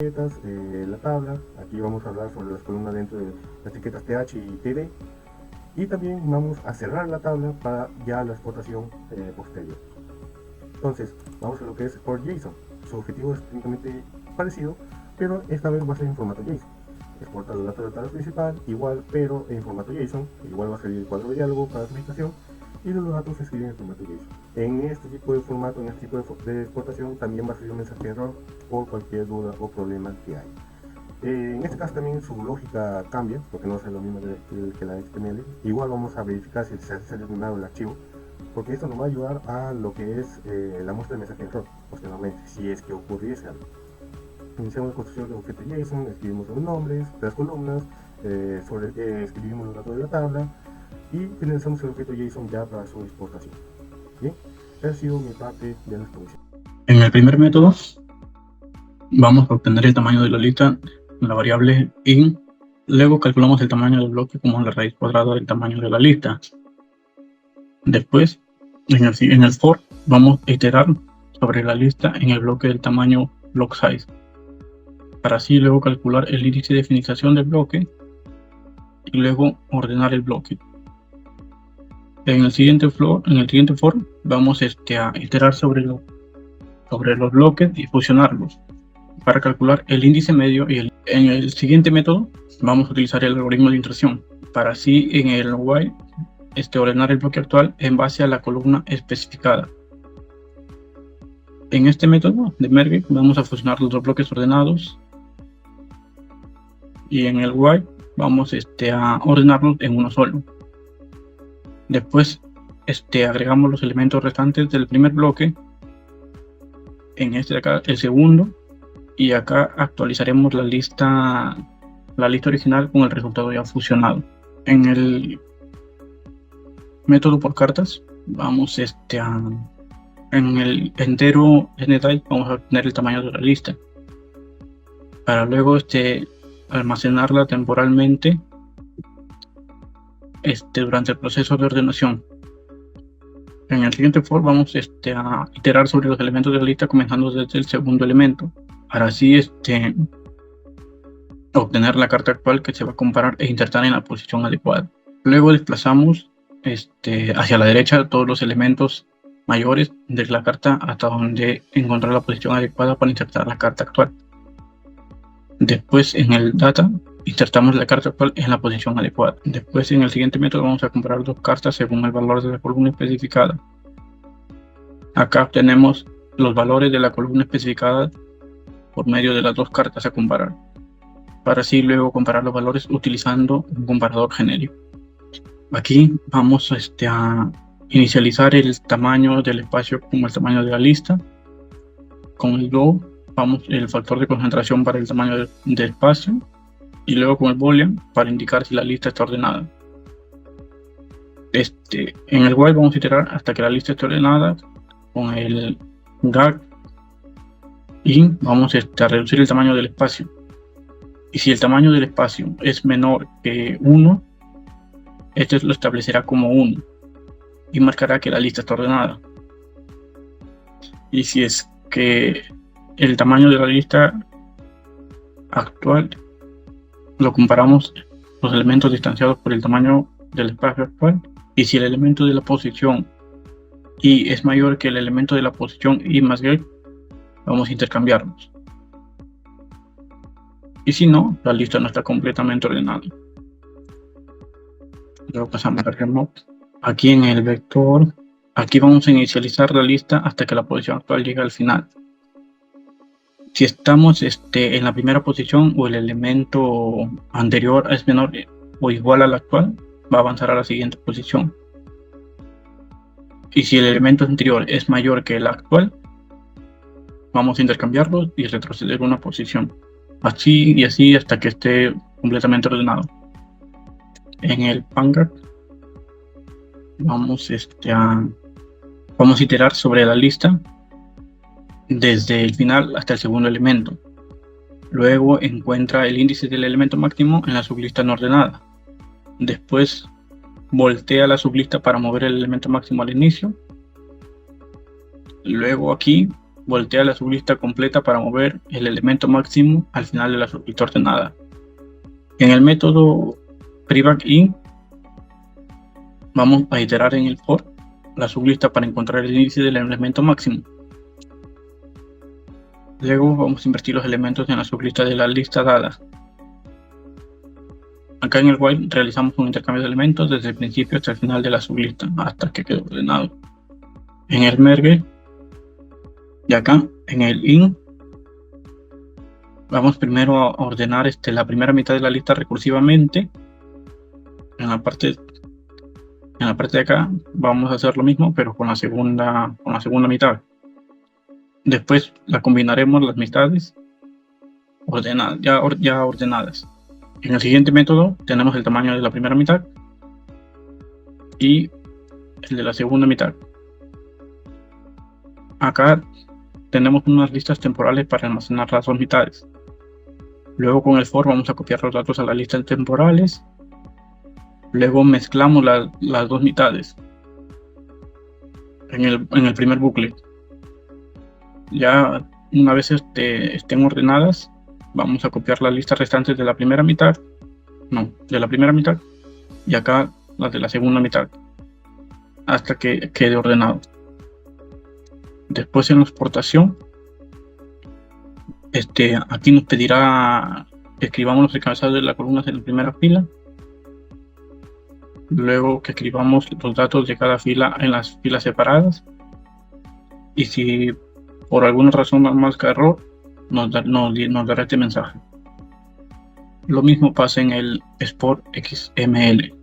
La tabla. Aquí vamos a hablar sobre las columnas dentro de las etiquetas TH y TD, y también vamos a cerrar la tabla para ya la exportación posterior. Entonces vamos a lo que es export JSON. Su objetivo es técnicamente parecido, pero esta vez va a ser en formato JSON. Exporta los datos del tabla principal igual, pero en formato JSON. Igual va a salir el cuadro de diálogo para su administración y los datos se escriben en formato JSON. En este tipo de formato, en este tipo de exportación, también va a salir un mensaje de error por cualquier duda o problema que haya. En este caso también su lógica cambia, porque no es lo mismo que la XML. Igual vamos a verificar si se ha seleccionado el archivo, porque esto nos va a ayudar a lo que es la muestra de mensaje de error posteriormente, si es que ocurriese algo. Iniciamos la construcción de objeto JSON, escribimos los nombres, las columnas, escribimos los datos de la tabla y finalizamos el objeto JSON ya para su exportación. Bien, esa ha sido mi parte de la exposición. En el primer método vamos a obtener el tamaño de la lista en la variable in, luego calculamos el tamaño del bloque como la raíz cuadrada del tamaño de la lista. Después, en el for, vamos a iterar sobre la lista en el bloque del tamaño block size, para así luego calcular el índice de finalización del bloque y luego ordenar el bloque. En el siguiente for vamos a iterar sobre los bloques y fusionarlos para calcular el índice medio, y en el siguiente método vamos a utilizar el algoritmo de inserción para así en el while ordenar el bloque actual en base a la columna especificada. En este método de merge vamos a fusionar los dos bloques ordenados y en el while vamos a ordenarlos en uno solo. Después agregamos los elementos restantes del primer bloque, en este de acá el segundo, y acá actualizaremos la lista original con el resultado ya fusionado. En el método por cartas vamos en el entero ntype vamos a obtener el tamaño de la lista para luego almacenarla temporalmente durante el proceso de ordenación. En el siguiente for vamos a iterar sobre los elementos de la lista comenzando desde el segundo elemento para así obtener la carta actual que se va a comparar e insertar en la posición adecuada. Luego desplazamos hacia la derecha todos los elementos mayores de la carta hasta donde encontrar la posición adecuada para insertar la carta actual. Después en el data insertamos la carta actual en la posición adecuada. Después en el siguiente método vamos a comparar dos cartas según el valor de la columna especificada. Acá obtenemos los valores de la columna especificada por medio de las dos cartas a comparar, para así luego comparar los valores utilizando un comparador genérico. Aquí vamos a inicializar el tamaño del espacio como el tamaño de la lista. Con el glow vamos el factor de concentración para el tamaño del espacio, y luego con el boolean para indicar si la lista está ordenada. En el while vamos a iterar hasta que la lista esté ordenada. Con el gag in vamos a reducir el tamaño del espacio, y si el tamaño del espacio es menor que 1, este lo establecerá como 1 y marcará que la lista está ordenada. Y si es que el tamaño de la lista actual lo comparamos los elementos distanciados por el tamaño del espacio actual, y si el elemento de la posición y es mayor que el elemento de la posición y más get, vamos a intercambiarlos. Y si no, la lista no está completamente ordenada. Luego pasamos al remote. Aquí en el vector, aquí vamos a inicializar la lista hasta que la posición actual llegue al final. Si estamos en la primera posición o el elemento anterior es menor o igual al actual, va a avanzar a la siguiente posición. Y si el elemento anterior es mayor que el actual, vamos a intercambiarlos y retroceder una posición. Así y así hasta que esté completamente ordenado. En el Vanguard vamos a iterar sobre la lista desde el final hasta el segundo elemento. Luego encuentra el índice del elemento máximo en la sublista no ordenada. Después voltea la sublista para mover el elemento máximo al inicio. Luego aquí voltea la sublista completa para mover el elemento máximo al final de la sublista ordenada. En el método private-in vamos a iterar en el for la sublista para encontrar el índice del elemento máximo. Luego vamos a invertir los elementos en la sublista de la lista dada. Acá en el while realizamos un intercambio de elementos desde el principio hasta el final de la sublista, hasta que quede ordenado. En el merge, y acá en el in, vamos primero a ordenar la primera mitad de la lista recursivamente. En la parte de acá vamos a hacer lo mismo, pero con la segunda mitad. Después la combinaremos las mitades ya ordenadas. En el siguiente método tenemos el tamaño de la primera mitad y el de la segunda mitad. Acá tenemos unas listas temporales para almacenar las dos mitades. Luego con el for vamos a copiar los datos a las listas temporales. Luego mezclamos las dos mitades en el primer bucle. Ya una vez estén ordenadas, vamos a copiar las listas restantes de la primera mitad, y acá las de la segunda mitad, hasta que quede ordenado. Después en la exportación, aquí nos pedirá que escribamos los encabezados de las columnas en la primera fila, luego que escribamos los datos de cada fila en las filas separadas, y si por alguna razón nos marca error, nos dará este mensaje. Lo mismo pasa en el export XML.